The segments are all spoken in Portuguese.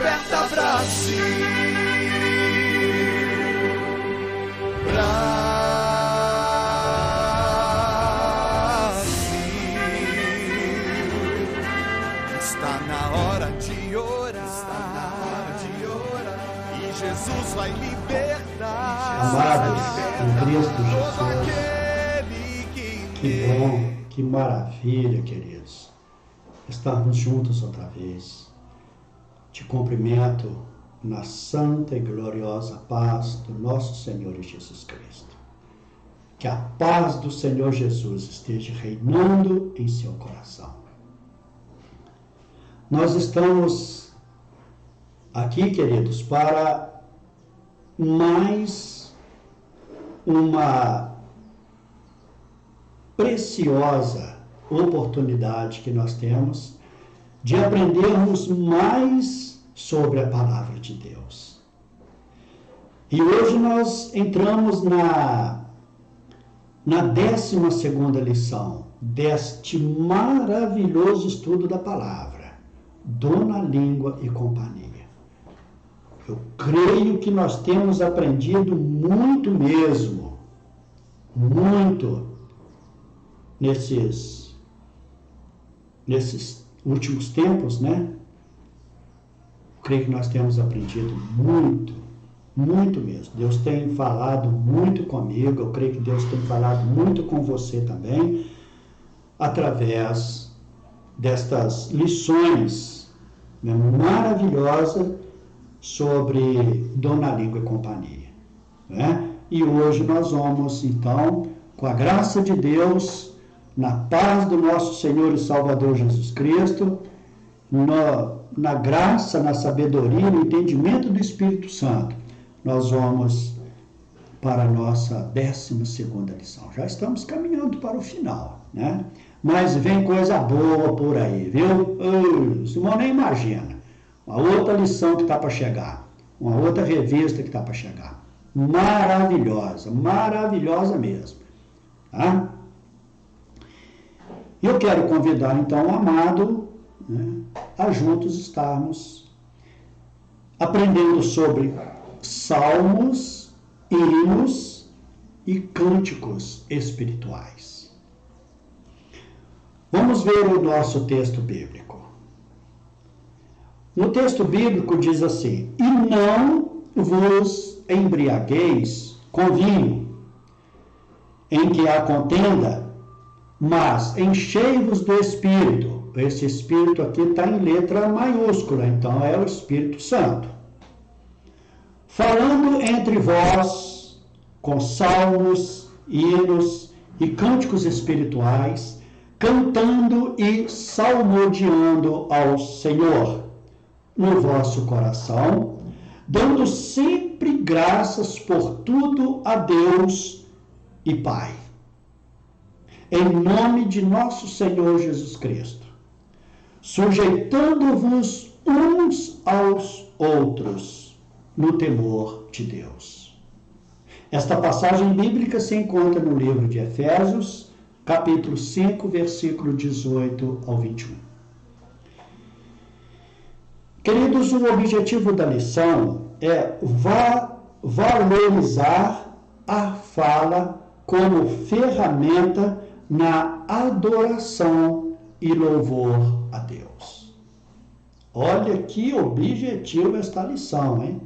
Desperta, Brasil. Está na hora de orar. E Jesus vai libertar. Amados em Cristo Jesus, que bom, que maravilha, queridos, estarmos juntos outra vez. Te cumprimento na santa e gloriosa paz do nosso Senhor Jesus Cristo. Que a paz do Senhor Jesus esteja reinando em seu coração. Nós estamos aqui, queridos, para mais uma preciosa oportunidade que nós temos de aprendermos mais sobre a palavra de Deus. E hoje nós entramos na 12ª lição deste maravilhoso estudo da palavra, Dona Língua e Companhia. Eu creio que nós temos aprendido muito mesmo, muito, nesses últimos tempos, né? Creio que nós temos aprendido muito, muito mesmo. Deus tem falado muito comigo, eu creio que Deus tem falado muito com você também, através destas lições, né, maravilhosas sobre Dona Língua e Companhia, né? E hoje nós vamos, então, com a graça de Deus, na paz do nosso Senhor e Salvador Jesus Cristo, na graça, na sabedoria, no entendimento do Espírito Santo, nós vamos para a nossa 12ª lição. Já estamos caminhando para o final, né? Mas vem coisa boa por aí, viu? Simão nem imagina. Uma outra lição que está para chegar. Uma outra revista que está para chegar. Maravilhosa, maravilhosa mesmo. Tá? Eu quero convidar, então, o amado, né, a juntos estarmos aprendendo sobre salmos, hinos e cânticos espirituais. Vamos ver o nosso texto bíblico. No texto bíblico diz assim: e não vos embriagueis com vinho, em que há contenda, mas enchei-vos do Espírito. Esse Espírito aqui está em letra maiúscula, então é o Espírito Santo. Falando entre vós com salmos, hinos e cânticos espirituais, cantando e salmodiando ao Senhor no vosso coração, dando sempre graças por tudo a Deus e Pai, em nome de nosso Senhor Jesus Cristo, sujeitando-vos uns aos outros no temor de Deus. Esta passagem bíblica se encontra no livro de Efésios, capítulo 5, versículo 18 ao 21. Queridos, o objetivo da lição é valorizar a fala como ferramenta na adoração e louvor a Deus. Olha que objetivo esta lição, hein?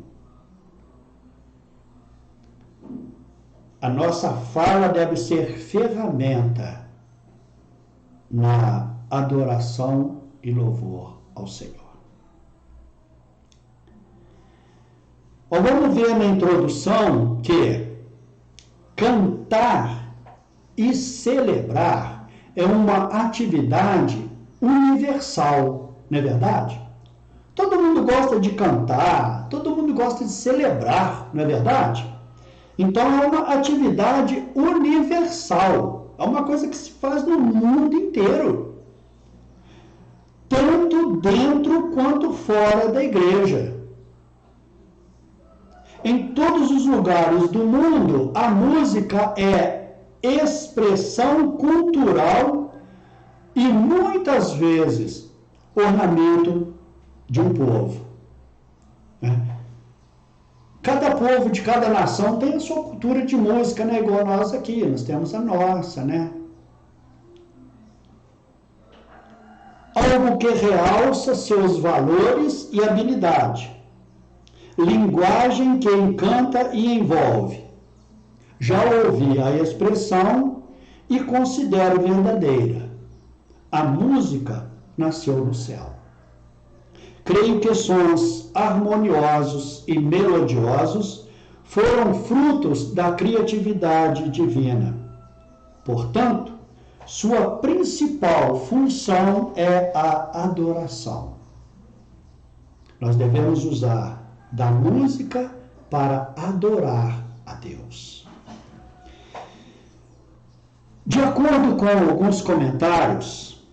A nossa fala deve ser ferramenta na adoração e louvor ao Senhor. Vamos ver na introdução que cantar e celebrar é uma atividade universal, não é verdade? Todo mundo gosta de cantar, todo mundo gosta de celebrar, não é verdade? Então é uma atividade universal, é uma coisa que se faz no mundo inteiro, tanto dentro quanto fora da igreja. Em todos os lugares do mundo, a música é expressão cultural e muitas vezes ornamento de um povo. né? Cada povo de cada nação tem a sua cultura de música, né? Igual nós aqui, nós temos a nossa, né? Algo que realça seus valores e habilidade. Linguagem que encanta e envolve. Já ouvi a expressão e considero verdadeira. A música nasceu no céu. Creio que sons harmoniosos e melodiosos foram frutos da criatividade divina. Portanto, sua principal função é a adoração. Nós devemos usar da música para adorar a Deus. De acordo com alguns comentários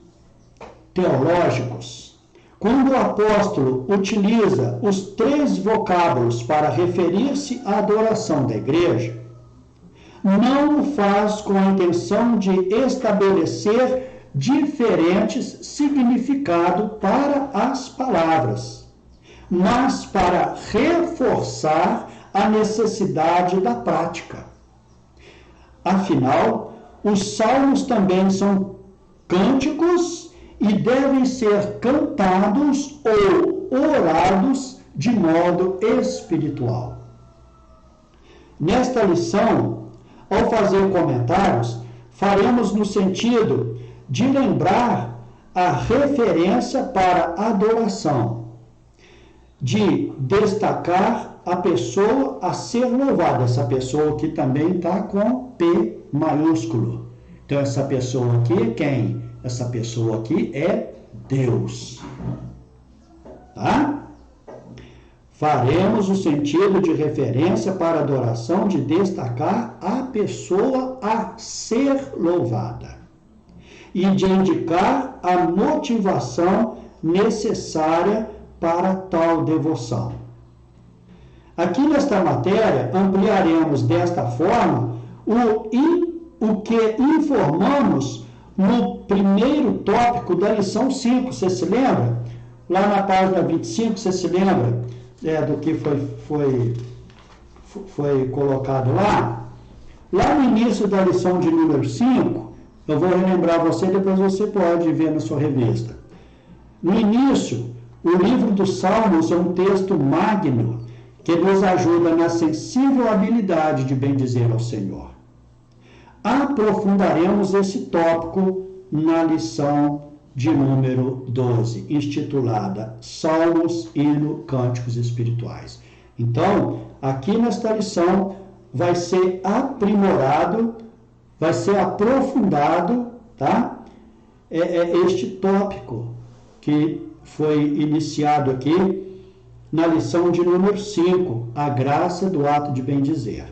teológicos, quando o apóstolo utiliza os 3 vocábulos para referir-se à adoração da igreja, não o faz com a intenção de estabelecer diferentes significados para as palavras, mas para reforçar a necessidade da prática. Afinal, os salmos também são cânticos e devem ser cantados ou orados de modo espiritual. Nesta lição, ao fazer comentários, faremos no sentido de lembrar a referência para adoração, de destacar a pessoa a ser louvada. Essa pessoa aqui também está com P maiúsculo. Então, essa pessoa aqui é quem? Essa pessoa aqui é Deus. Tá? Faremos o sentido de referência para adoração de destacar a pessoa a ser louvada e de indicar a motivação necessária para tal devoção. Aqui nesta matéria, ampliaremos desta forma o que informamos no primeiro tópico da lição 5, você se lembra? Lá na página 25, você se lembra do que foi colocado lá? Lá no início da lição de número 5, eu vou relembrar você, depois você pode ver na sua revista. No início, o livro dos Salmos é um texto magno que nos ajuda na sensível habilidade de bendizer ao Senhor. Aprofundaremos esse tópico na lição de número 12, intitulada Salmos, Hino, Cânticos Espirituais. Então, aqui nesta lição vai ser aprimorado, vai ser aprofundado, tá? Este tópico que foi iniciado aqui na lição de número 5, a graça do ato de bendizer.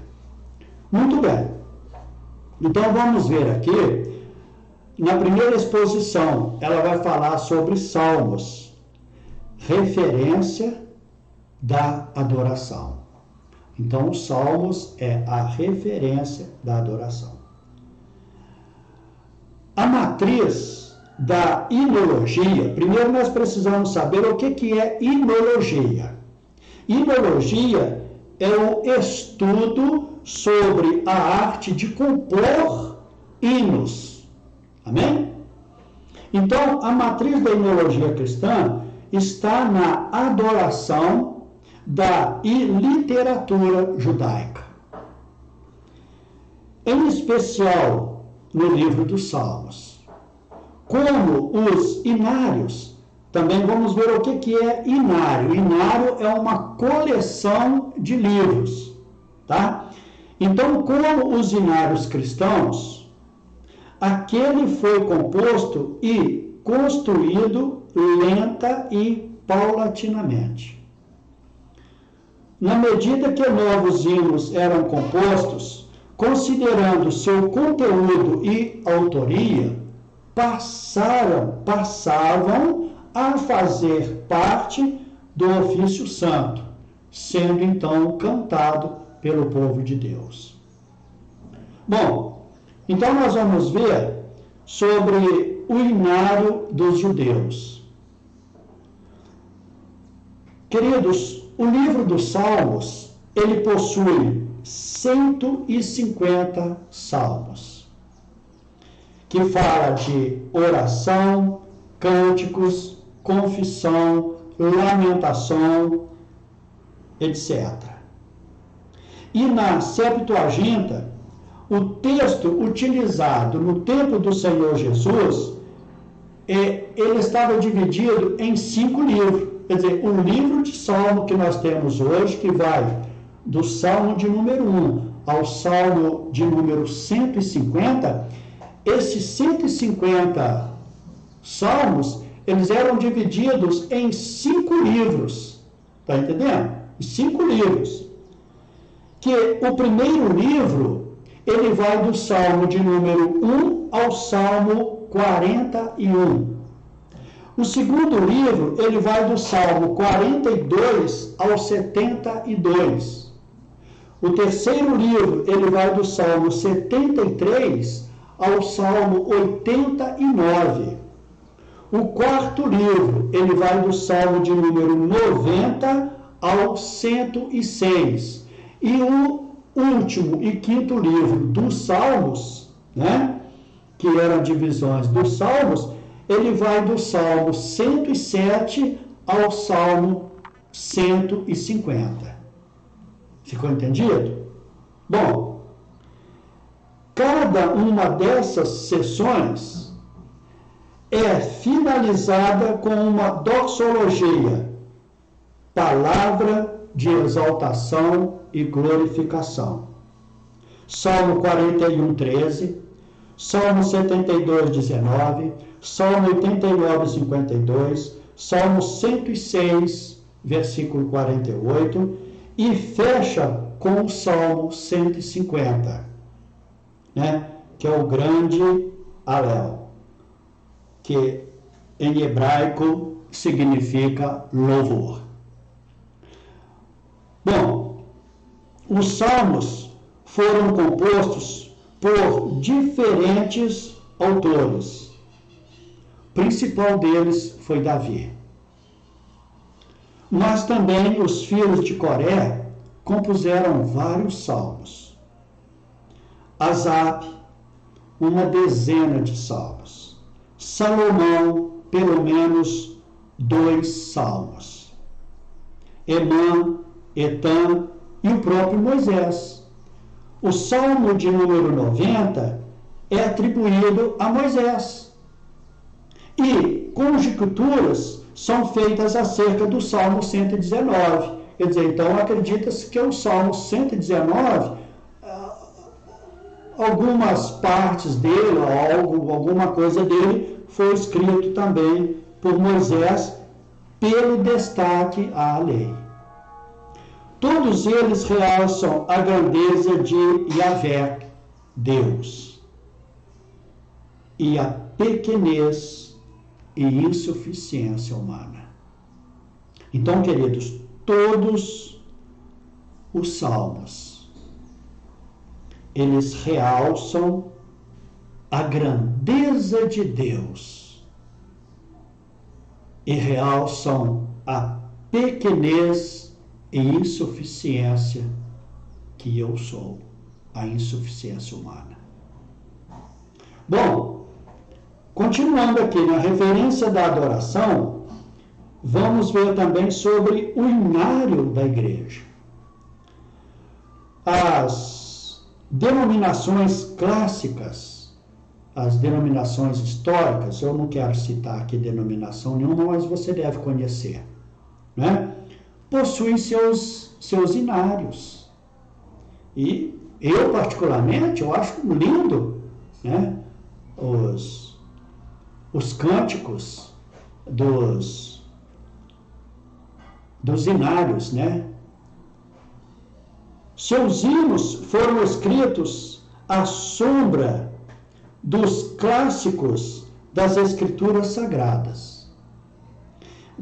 Muito bem. Então, vamos ver aqui, na primeira exposição, ela vai falar sobre salmos, referência da adoração. Então, os salmos é a referência da adoração. A matriz da hinologia, primeiro nós precisamos saber o que é hinologia. Hinologia é o estudo sobre a arte de compor hinos. Amém? Então, a matriz da hinologia cristã está na adoração e literatura judaica. Em especial no livro dos Salmos. Como os inários, também vamos ver o que é inário. Inário é uma coleção de livros, tá? Então, como os inários cristãos, aquele foi composto e construído lenta e paulatinamente. Na medida que novos hinos eram compostos, considerando seu conteúdo e autoria, passavam a fazer parte do ofício santo, sendo então cantado pelo povo de Deus. Bom, então nós vamos ver sobre o inário dos judeus. Queridos, O livro dos Salmos, ele possui 150 salmos, que fala de oração, cânticos, confissão, lamentação, etc. E na Septuaginta, o texto utilizado no tempo do Senhor Jesus, ele estava dividido em 5 livros. Quer dizer, o livro de Salmo que nós temos hoje, que vai do Salmo de número 1 ao Salmo de número 150, esses 150 salmos, eles eram divididos em 5 livros. Está entendendo? 5 livros. Que o primeiro livro, ele vai do Salmo de número 1 ao Salmo 41. O segundo livro, ele vai do Salmo 42 ao 72. O terceiro livro, ele vai do Salmo 73 ao Salmo 89. O quarto livro, ele vai do Salmo de número 90 ao 106. E o último e quinto livro dos Salmos, né, que eram divisões dos Salmos, ele vai do Salmo 107 ao Salmo 150. Ficou entendido? Bom, cada uma dessas sessões é finalizada com uma doxologia, palavra de exaltação e glorificação. Salmo 41, 13, Salmo 72, 19, Salmo 89, 52, Salmo 106, versículo 48, e fecha com o Salmo 150, né, que é o grande Alel, que em hebraico significa louvor. Bom, os salmos foram compostos por diferentes autores. O principal deles foi Davi. Mas também os filhos de Coré compuseram vários salmos. Asaf, uma dezena de salmos. Salomão, pelo menos 2 salmos. Emã, Etã e o próprio Moisés. O Salmo de número 90 é atribuído a Moisés. E conjecturas são feitas acerca do Salmo 119. Quer dizer, então acredita-se que o Salmo 119, algumas partes dele, alguma coisa dele, foi escrito também por Moisés, pelo destaque à lei. Todos eles realçam a grandeza de Yahvé, Deus, e a pequenez e insuficiência humana. Então, queridos, todos os salmos, eles realçam a grandeza de Deus e realçam a pequenez e insuficiência que eu sou, a insuficiência humana. Bom, continuando aqui na referência da adoração, vamos ver também sobre o inário da igreja. As denominações clássicas, as denominações históricas, eu não quero citar aqui denominação nenhuma, mas você deve conhecer, né? Possuem seus inários. E eu, particularmente, eu acho lindo, né, os cânticos dos inários, né? Seus hinos foram escritos à sombra dos clássicos das Escrituras Sagradas.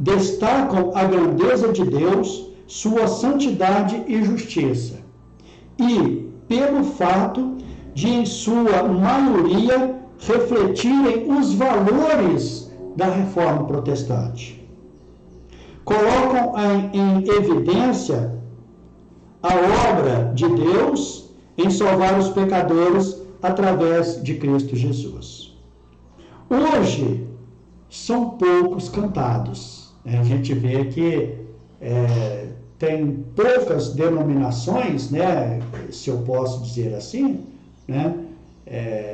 Destacam a grandeza de Deus, sua santidade e justiça, e pelo fato de, em sua maioria, refletirem os valores da Reforma Protestante. colocam em evidência a obra de Deus em salvar os pecadores através de Cristo Jesus. Hoje, são poucos cantados. A gente vê que tem poucas denominações, né, se eu posso dizer assim, né,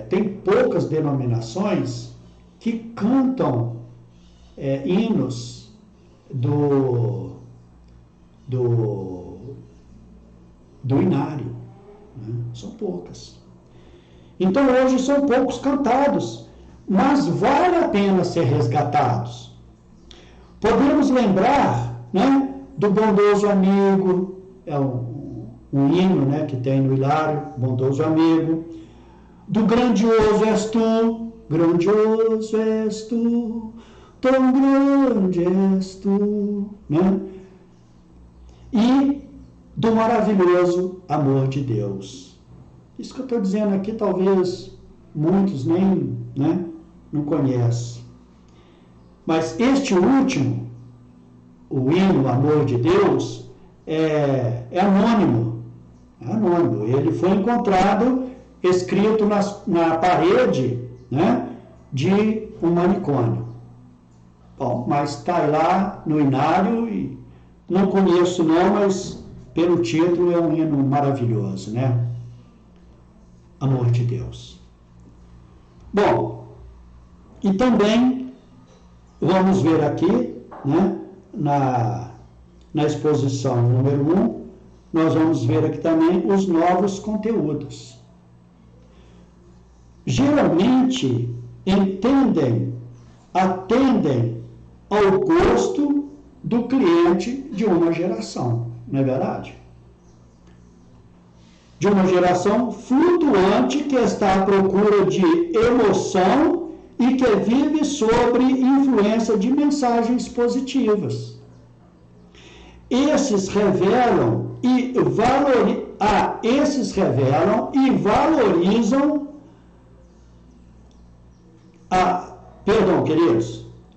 tem poucas denominações que cantam hinos do inário, né? São poucas. Então hoje são poucos cantados, mas vale a pena ser resgatados. Podemos lembrar, né, do bondoso amigo, é um hino, né, que tem no hilário, bondoso amigo, do grandioso és tu, tão grande és tu, né? E do maravilhoso amor de Deus. Isso que eu estou dizendo aqui, talvez muitos nem, né, não conhecem. Mas este último, o hino Amor de Deus, é anônimo. É anônimo. Ele foi encontrado escrito na parede, né, de um manicômio. Bom, mas está lá no inário e não conheço não, mas pelo título é um hino maravilhoso, né? Amor de Deus. Bom, e também vamos ver aqui, né, na exposição número 1, nós vamos ver aqui também os novos conteúdos. Geralmente atendem ao gosto do cliente de uma geração, não é verdade? De uma geração flutuante que está à procura de emoção e que vive sob influência de mensagens positivas. Esses revelam e valorizam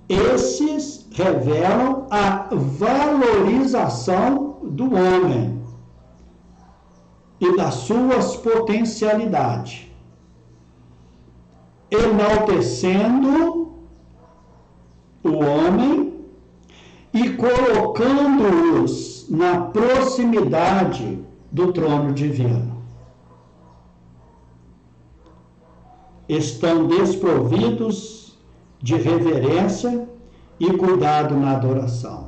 esses revelam a valorização do homem e das suas potencialidades, enaltecendo o homem e colocando-os na proximidade do trono divino. Estão desprovidos de reverência e cuidado na adoração.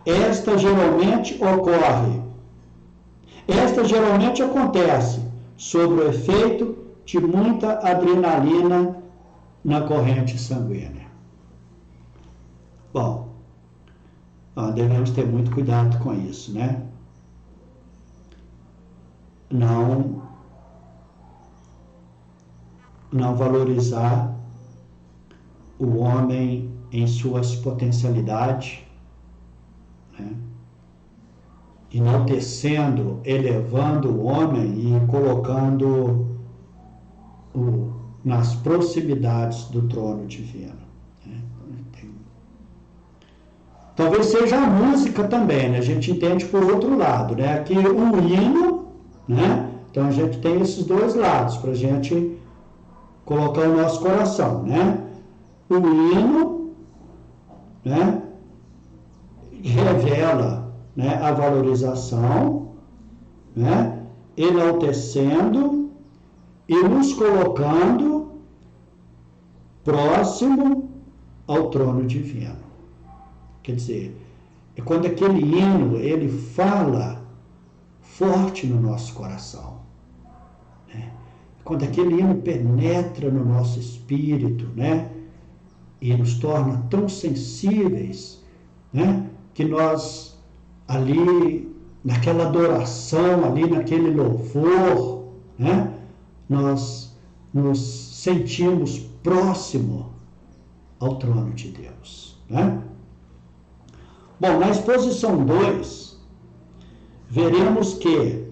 Esta geralmente acontece sob o efeito de muita adrenalina na corrente sanguínea. Bom, devemos ter muito cuidado com isso, né? Não valorizar o homem em suas potencialidades, né? Enaltecendo, elevando o homem e colocando nas proximidades do trono divino, né? Talvez seja a música também, né? A gente entende por outro lado, né? Aqui o hino, né? Então a gente tem esses dois lados para a gente colocar o nosso coração, né? O hino, né, revela, né, a valorização, né, enaltecendo e nos colocando próximo ao trono divino. Quer dizer, é quando aquele hino, ele fala forte no nosso coração, né? Quando aquele hino penetra no nosso espírito, né, e nos torna tão sensíveis, né, que nós ali, naquela adoração, ali naquele louvor, né, nós nos sentimos próximo ao trono de Deus, né? Bom, na exposição 2, veremos que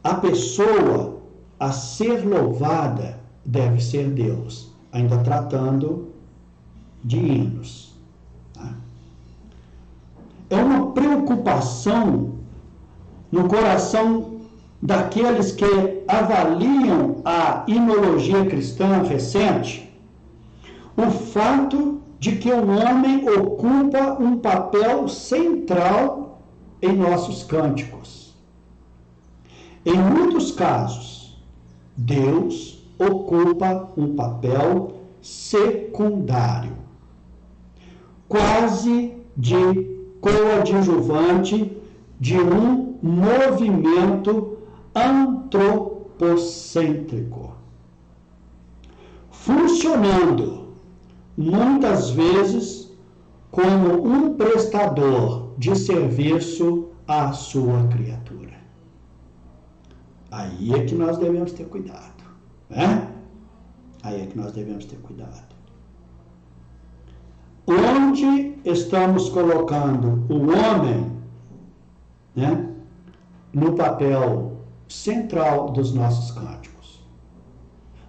a pessoa a ser louvada deve ser Deus, ainda tratando de hinos, tá? é uma preocupação no coração daqueles que avaliam a imunologia cristã recente, o fato de que o homem ocupa um papel central em nossos cânticos. Em muitos casos, Deus ocupa um papel secundário, quase de coadjuvante de um movimento antropocêntrico, funcionando muitas vezes como um prestador de serviço à sua criatura. Aí é que nós devemos ter cuidado, né? Aí é que nós devemos ter cuidado. Onde estamos colocando o homem, né, no papel central dos nossos cânticos?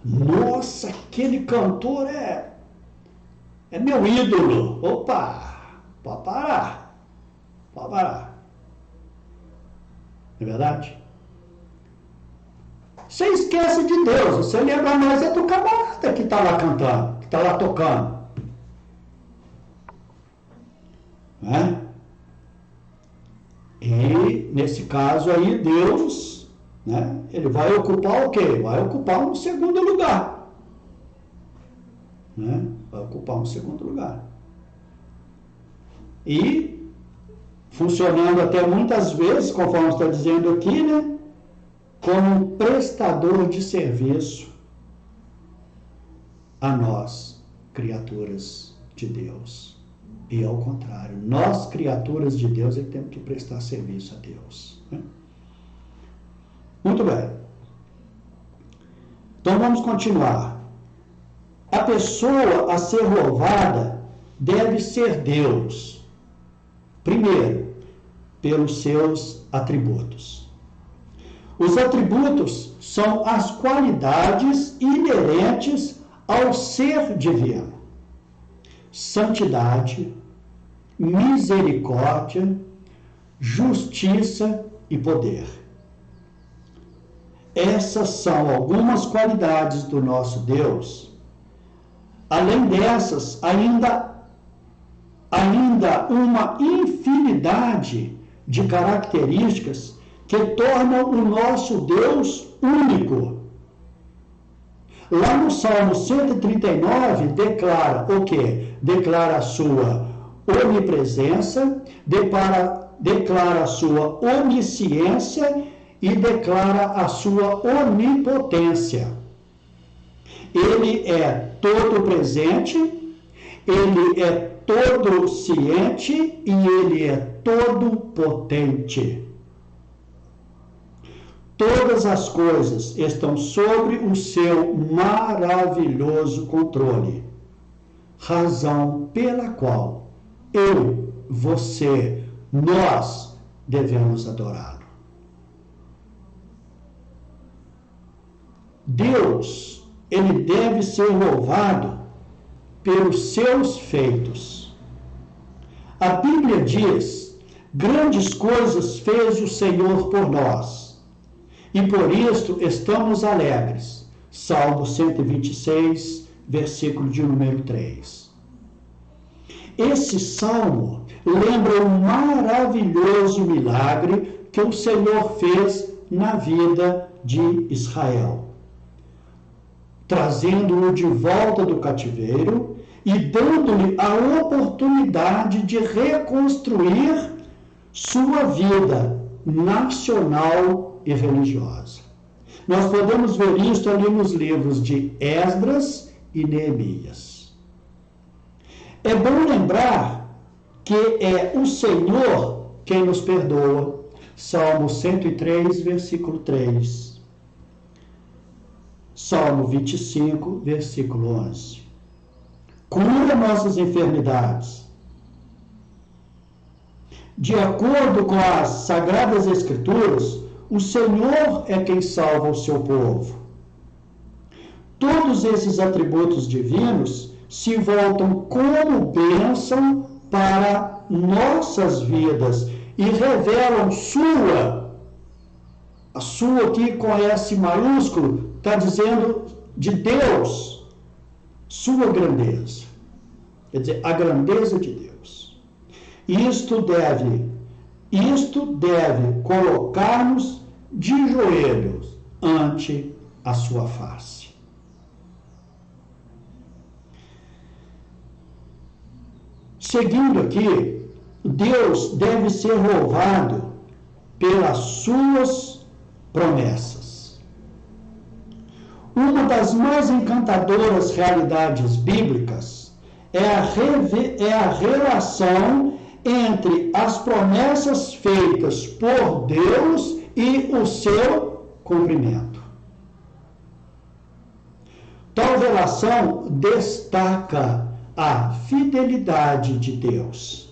Nossa, aquele cantor é meu ídolo. Opa, pode parar. Pode parar. Não é verdade? Você esquece de Deus. Você lembra mais é do camarada que está lá cantando, que está lá tocando. Né? E nesse caso aí, Deus, né, ele vai ocupar o quê? Vai ocupar um segundo lugar. Né? Vai ocupar um segundo lugar. E funcionando até muitas vezes, conforme está dizendo aqui, né, como um prestador de serviço a nós, criaturas de Deus. E ao contrário, nós, criaturas de Deus, é que temos que prestar serviço a Deus. Né? Muito bem. Então vamos continuar. A pessoa a ser louvada deve ser Deus. Primeiro, pelos seus atributos. Os atributos são as qualidades inerentes ao ser divino. Santidade, misericórdia, justiça e poder. Essas são algumas qualidades do nosso Deus. Além dessas, ainda uma infinidade de características que tornam o nosso Deus único. Lá no Salmo 139, declara o quê? Declara a sua onipresença, declara a sua onisciência e declara a sua onipotência. Ele é todo presente, ele é todo ciente e ele é todo potente. Todas as coisas estão sobre o seu maravilhoso controle, razão pela qual eu, você, nós devemos adorá-lo. Deus, ele deve ser louvado pelos seus feitos. A Bíblia diz: grandes coisas fez o Senhor por nós. E por isto estamos alegres. Salmo 126, versículo de número 3. Esse salmo lembra um maravilhoso milagre que o Senhor fez na vida de Israel, trazendo-o de volta do cativeiro e dando-lhe a oportunidade de reconstruir sua vida nacional e religiosa. Nós podemos ver isso ali nos livros de Esdras e Neemias. É bom lembrar que é o Senhor quem nos perdoa. Salmo 103, versículo 3. Salmo 25, versículo 11. Cura nossas enfermidades. De acordo com as Sagradas Escrituras, o Senhor é quem salva o seu povo. Todos esses atributos divinos se voltam como bênção para nossas vidas e revelam a sua aqui com S maiúsculo, está dizendo de Deus, sua grandeza. Quer dizer, a grandeza de Deus. Isto deve colocar-nos de joelhos ante a sua face. Seguindo aqui, Deus deve ser louvado pelas suas promessas. Uma das mais encantadoras realidades bíblicas é a relação entre as promessas feitas por Deus e o seu cumprimento. Tal relação destaca a fidelidade de Deus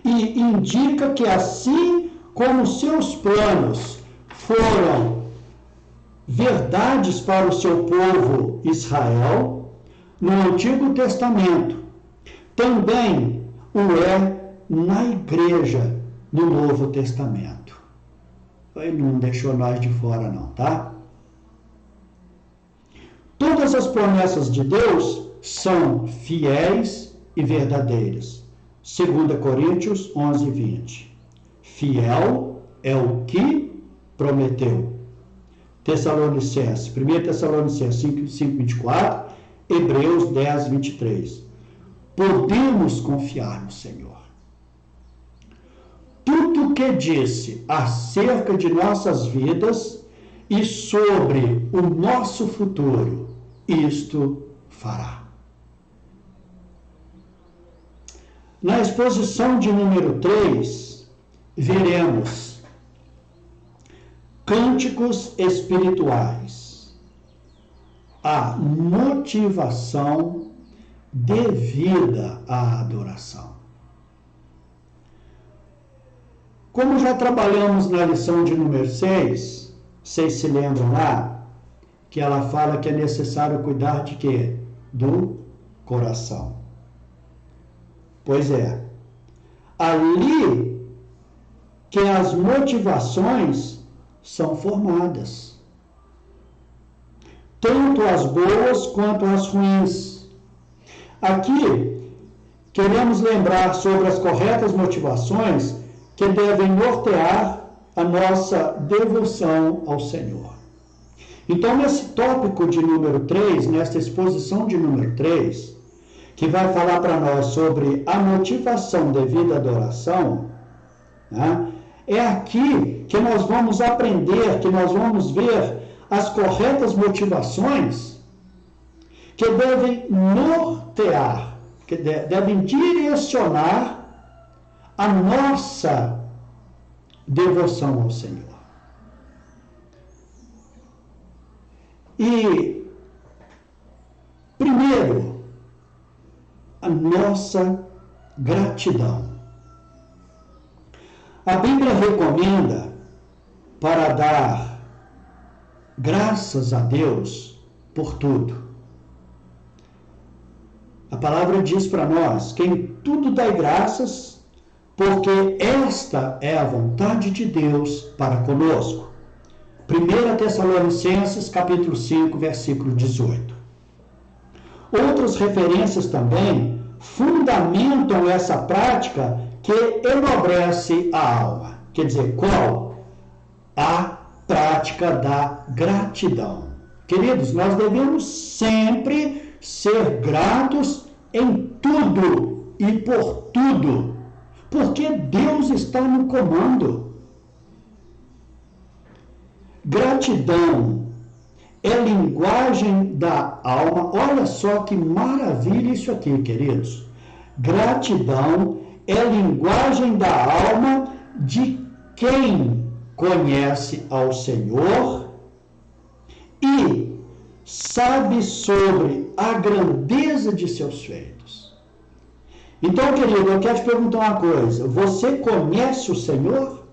e indica que, assim como seus planos foram verdades para o seu povo Israel no Antigo Testamento, também o é na igreja no Novo Testamento. Ele não deixou nós de fora não, tá? Todas as promessas de Deus são fiéis e verdadeiras. 2 Coríntios 11, 20. Fiel é o que prometeu. 1 Tessalonicenses 5, 24, Hebreus 10, 23. Podemos confiar no Senhor. Tudo o que disse acerca de nossas vidas e sobre o nosso futuro, isto fará. Na exposição de número 3, veremos cânticos espirituais, a motivação devida à adoração. Como já trabalhamos na lição de número 6, vocês se lembram lá, que ela fala que é necessário cuidar de quê? Do coração. Pois é, ali que as motivações são formadas, tanto as boas quanto as ruins. Aqui, queremos lembrar sobre as corretas motivações que devem nortear a nossa devoção ao Senhor. Então, nesse tópico de número 3, nesta exposição de número 3, que vai falar para nós sobre a motivação devida à adoração, né? É aqui que nós vamos aprender, que nós vamos ver as corretas motivações que devem nortear, que devem direcionar a nossa devoção ao Senhor. E, primeiro, a nossa gratidão. A Bíblia recomenda para dar graças a Deus por tudo. A palavra diz para nós que em tudo dai graças, porque esta é a vontade de Deus para conosco. 1 Tessalonicenses, capítulo 5, versículo 18. Outras referências também fundamentam essa prática que enobrece a alma. Quer dizer, qual? A prática da gratidão. Queridos, nós devemos sempre ser gratos em tudo e por tudo, porque Deus está no comando. Gratidão é linguagem da alma. Olha só que maravilha isso aqui, queridos. Gratidão é linguagem da alma de quem conhece ao Senhor e sabe sobre a grandeza de seus feitos. Então, querido, eu quero te perguntar uma coisa. Você conhece o Senhor?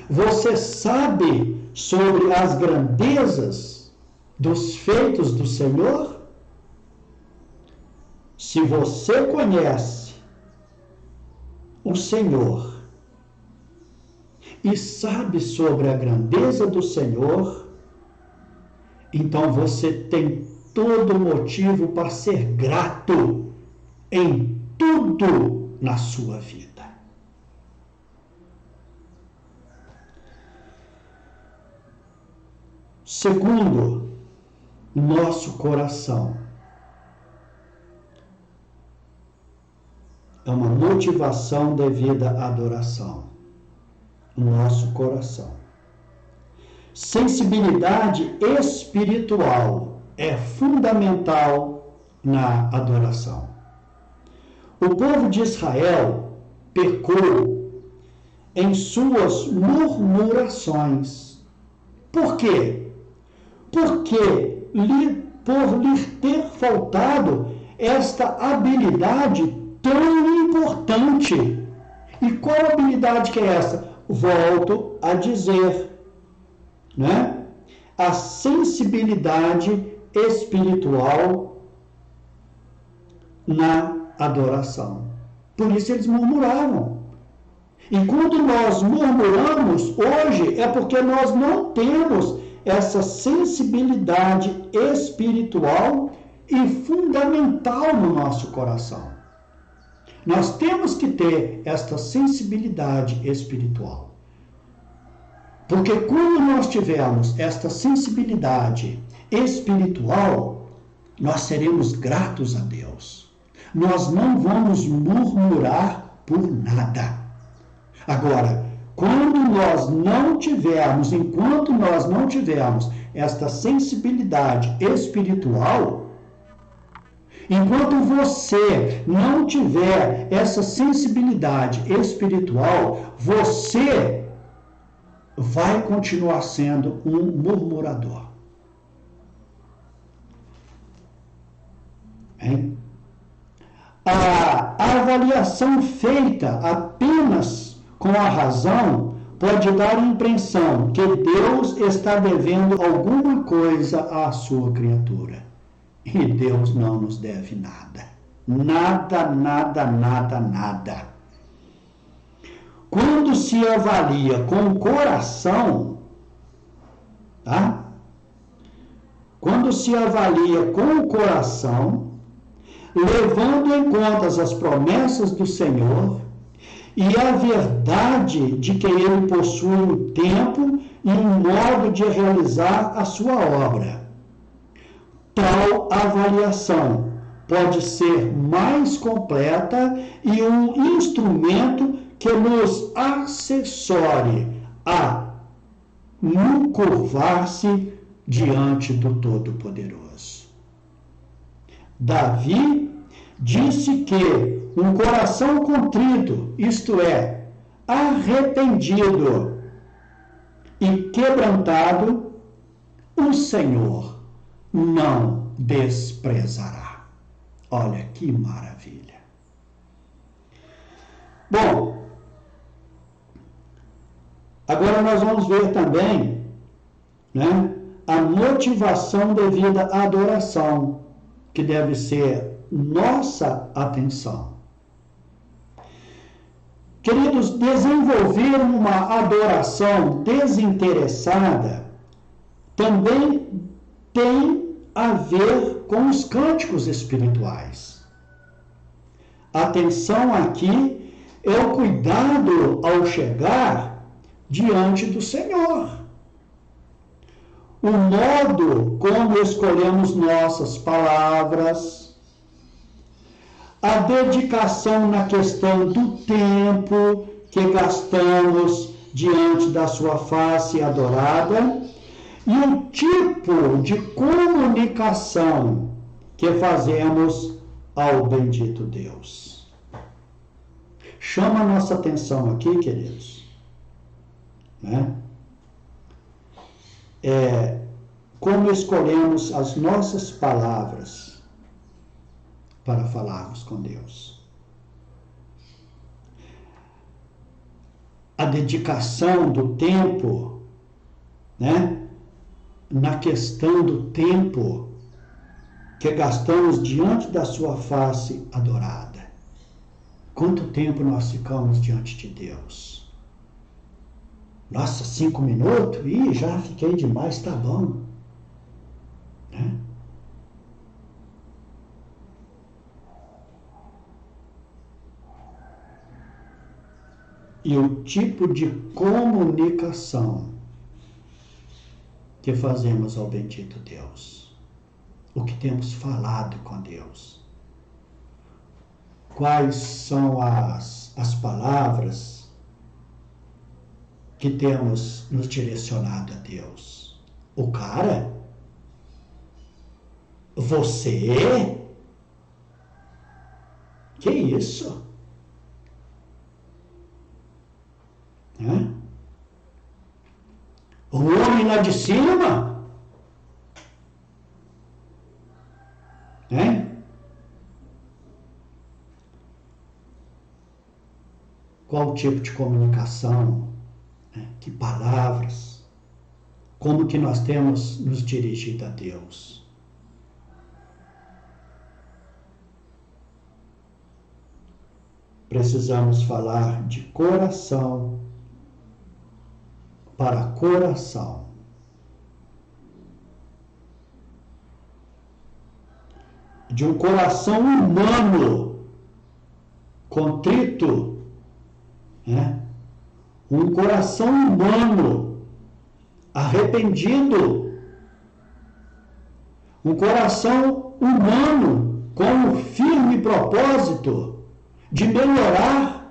Você sabe sobre as grandezas dos feitos do Senhor? Se você conhece o Senhor e sabe sobre a grandeza do Senhor, então você tem todo motivo para ser grato em tudo na sua vida. Segundo, nosso coração. É uma motivação devida à adoração. Nosso coração. Sensibilidade espiritual é fundamental na adoração. O povo de Israel pecou em suas murmurações. Por quê? Porque por lhe ter faltado esta habilidade tão importante. E qual habilidade que é essa? Volto a dizer, né? A sensibilidade espiritual na adoração. Por isso eles murmuravam. E quando nós murmuramos hoje, é porque nós não temos essa sensibilidade espiritual e fundamental no nosso coração. Nós temos que ter esta sensibilidade espiritual. Porque quando nós tivermos esta sensibilidade espiritual, nós seremos gratos a Deus. Nós não vamos murmurar por nada. Agora, enquanto nós não tivermos esta sensibilidade espiritual, enquanto você não tiver essa sensibilidade espiritual, você vai continuar sendo um murmurador. Hein? A avaliação feita apenas com a razão pode dar a impressão que Deus está devendo alguma coisa à sua criatura. E Deus não nos deve nada. Nada, nada, nada, nada. Quando se avalia com o coração, tá? Quando se avalia com o coração, levando em conta as promessas do Senhor e a verdade de que Ele possui um tempo e um modo de realizar a sua obra. Tal avaliação pode ser mais completa e um instrumento que nos assessore a não curvar-se diante do Todo-Poderoso. Davi disse que um coração contrito, isto é, arrependido e quebrantado, o Senhor não desprezará. Olha que maravilha. Bom, agora nós vamos ver também, né, a motivação devida à adoração, que deve ser nossa atenção. Queridos, desenvolver uma adoração desinteressada também tem a ver com os cânticos espirituais. Atenção aqui é o cuidado ao chegar diante do Senhor. O modo como escolhemos nossas palavras, a dedicação na questão do tempo que gastamos diante da sua face adorada e o tipo de comunicação que fazemos ao bendito Deus. Chama a nossa atenção aqui, queridos, né? Como escolhemos as nossas palavras para falarmos com Deus. A dedicação do tempo, né? Na questão do tempo, que gastamos diante da sua face adorada. Quanto tempo nós ficamos diante de Deus? Nossa, 5 minutos? Ih, já fiquei demais, tá bom. Né? E o tipo de comunicação que fazemos ao bendito Deus. O que temos falado com Deus. Quais são as palavras que temos nos direcionado a Deus? O cara? Você? Que isso? O homem lá de cima? Qual tipo de comunicação? Que palavras? Como que nós temos nos dirigido a Deus? Precisamos falar de coração para coração. De um coração humano, contrito, um coração humano, arrependido, um coração humano com um firme propósito de melhorar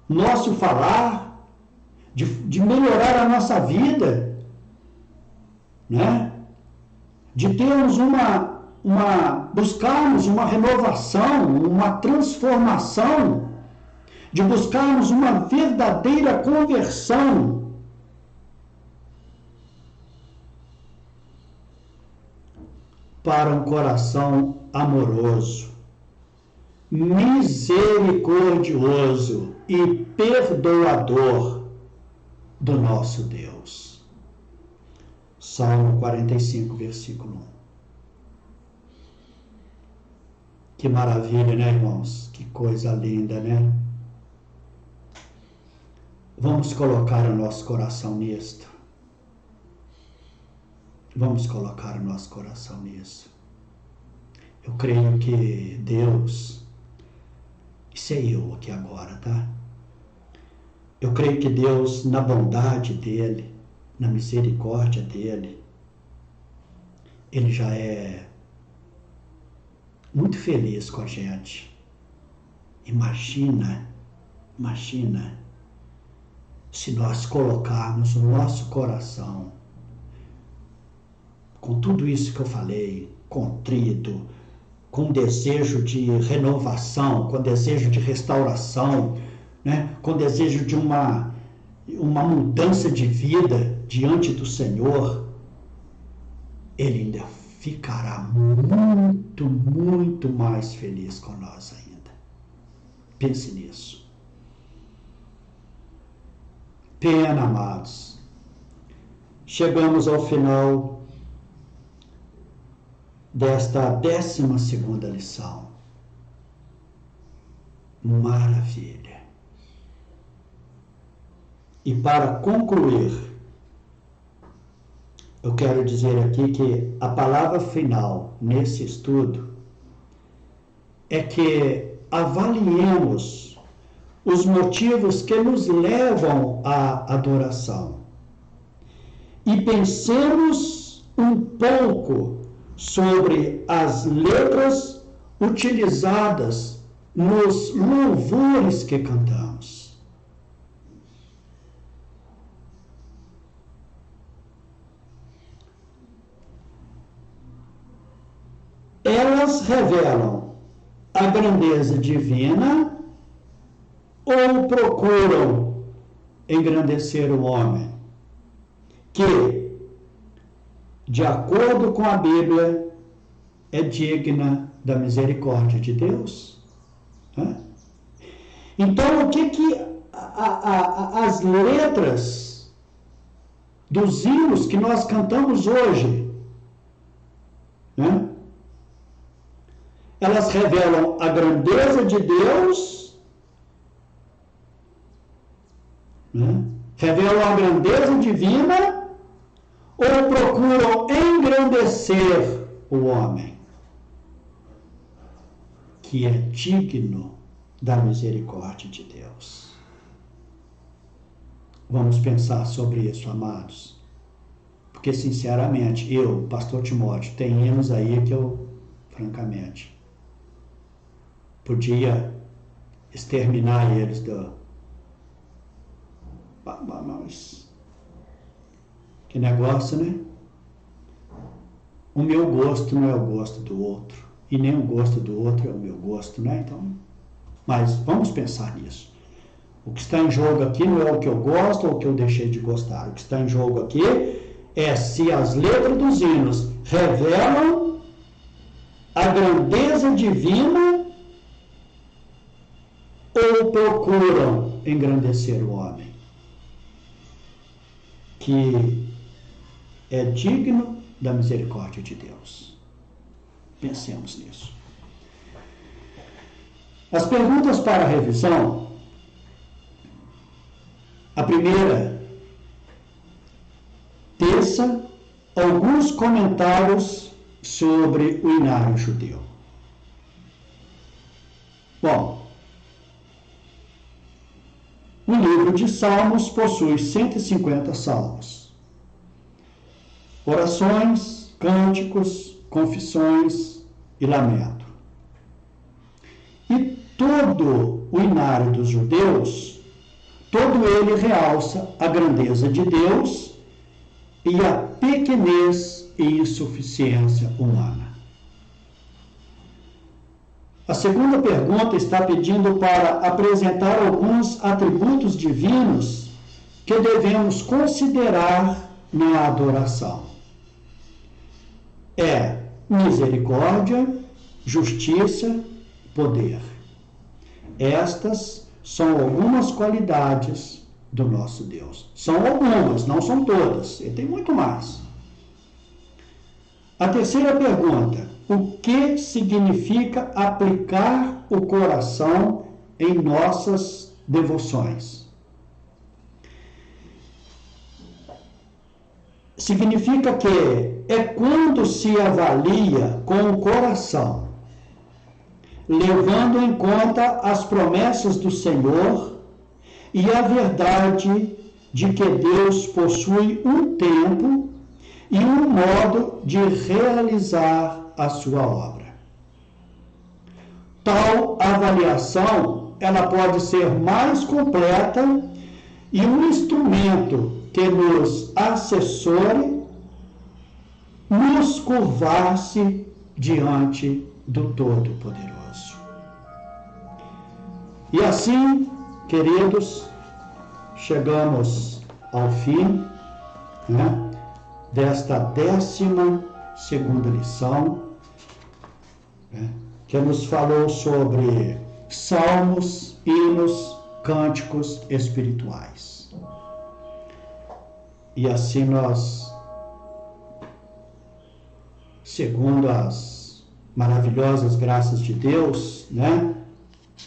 nosso falar, de melhorar a nossa vida, de termos buscarmos uma renovação, uma transformação, de buscarmos uma verdadeira conversão. Para um coração amoroso, misericordioso e perdoador do nosso Deus. Salmo 45, versículo 1. Que maravilha, né, irmãos? Que coisa linda, né? Vamos colocar o nosso coração nisto. Vamos colocar o nosso coração nisso. Eu creio que Deus, isso é eu aqui agora, tá? Eu creio que Deus, na bondade dele, na misericórdia dele, ele já é muito feliz com a gente. Imagina se nós colocarmos o nosso coração com tudo isso que eu falei, contrito, com desejo de renovação, com desejo de restauração, com desejo de uma mudança de vida diante do Senhor, ele ainda ficará muito, muito mais feliz com nós ainda. Pense nisso. Pena, amados. Chegamos ao final desta 12ª lição. Maravilha. E para concluir, eu quero dizer aqui que a palavra final nesse estudo é que avaliemos os motivos que nos levam à adoração e pensemos um pouco sobre as letras utilizadas nos louvores que cantamos. Elas revelam a grandeza divina ou procuram engrandecer o homem, que, de acordo com a Bíblia, é digna da misericórdia de Deus? Então, o que as letras dos hinos que nós cantamos hoje, Elas revelam a grandeza de Deus, né? Revelam a grandeza divina, ou procuram engrandecer o homem, que é digno da misericórdia de Deus? Vamos pensar sobre isso, amados. Porque, sinceramente, eu, pastor Timóteo, tem hinos aí que eu, francamente, podia exterminar eles do... Mas... que negócio, né? O meu gosto não é o gosto do outro, e nem o gosto do outro é o meu gosto, né? Então, mas vamos pensar nisso. O que está em jogo aqui não é o que eu gosto ou o que eu deixei de gostar. O que está em jogo aqui é se as letras dos hinos revelam a grandeza divina ou procuram engrandecer o homem, que é digno da misericórdia de Deus. Pensemos nisso. As perguntas para a revisão. A primeira, teça alguns comentários sobre o inário judeu. Bom, o livro de Salmos possui 150 salmos. Orações, cânticos, confissões e lamento. E todo o inário dos judeus, todo ele realça a grandeza de Deus e a pequenez e insuficiência humana. A segunda pergunta está pedindo para apresentar alguns atributos divinos que devemos considerar na adoração. É misericórdia, justiça, poder. Estas são algumas qualidades do nosso Deus. São algumas, não são todas. Ele tem muito mais. A terceira pergunta: o que significa aplicar o coração em nossas devoções? Significa que é quando se avalia com o coração, levando em conta as promessas do Senhor e a verdade de que Deus possui um tempo e um modo de realizar a sua obra. Tal avaliação, ela pode ser mais completa e um instrumento que nos assessore nos curvar-se diante do Todo-Poderoso. E assim, queridos, chegamos ao fim, né, desta 12ª lição, né, que nos falou sobre salmos, hinos, cânticos espirituais. E assim nós, segundo as maravilhosas graças de Deus, né,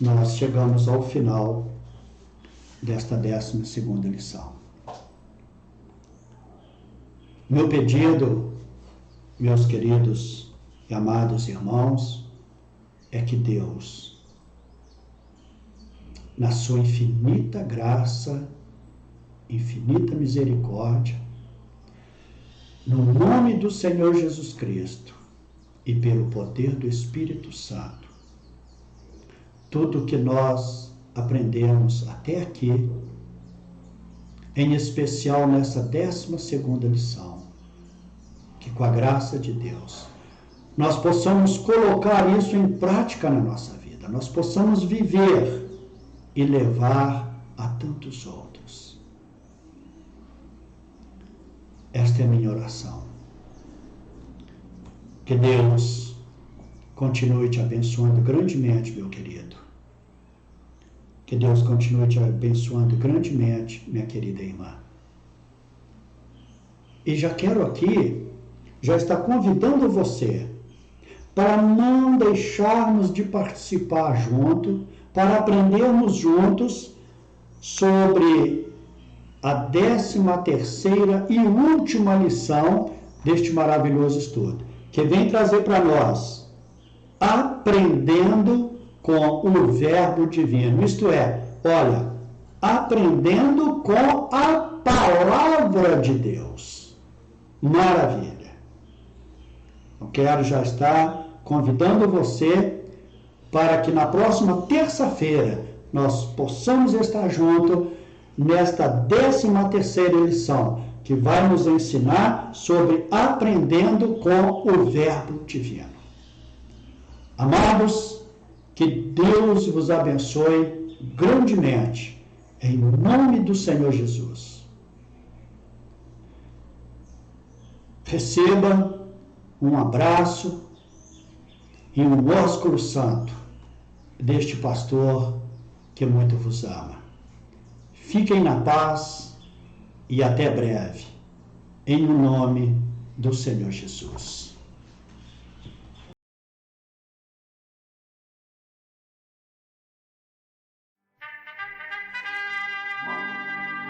nós chegamos ao final desta 12ª lição. Meu pedido, meus queridos e amados irmãos, é que Deus, na sua infinita graça, infinita misericórdia, no nome do Senhor Jesus Cristo e pelo poder do Espírito Santo, tudo que nós aprendemos até aqui, em especial nessa 12ª lição, que com a graça de Deus, nós possamos colocar isso em prática na nossa vida, nós possamos viver e levar a tantos outros. Esta é a minha oração. Que Deus continue te abençoando grandemente, meu querido. Que Deus continue te abençoando grandemente, minha querida irmã. E já quero aqui, já estar convidando você para não deixarmos de participar junto, para aprendermos juntos sobre a 13ª e última lição deste maravilhoso estudo, que vem trazer para nós aprendendo com o Verbo Divino. Isto é, olha, aprendendo com a Palavra de Deus. Maravilha! Eu quero já estar convidando você para que na próxima terça-feira nós possamos estar juntos nesta 13ª lição, que vai nos ensinar sobre aprendendo com o Verbo Divino. Amados, que Deus vos abençoe grandemente, em nome do Senhor Jesus. Receba um abraço e um ósculo santo deste pastor que muito vos ama. Fiquem na paz e até breve, em nome do Senhor Jesus.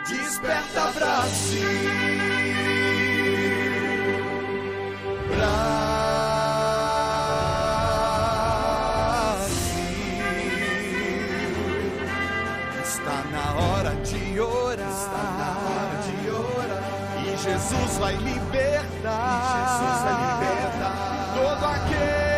Desperta, Brasil, está na hora de orar, e Jesus vai libertar todo aquele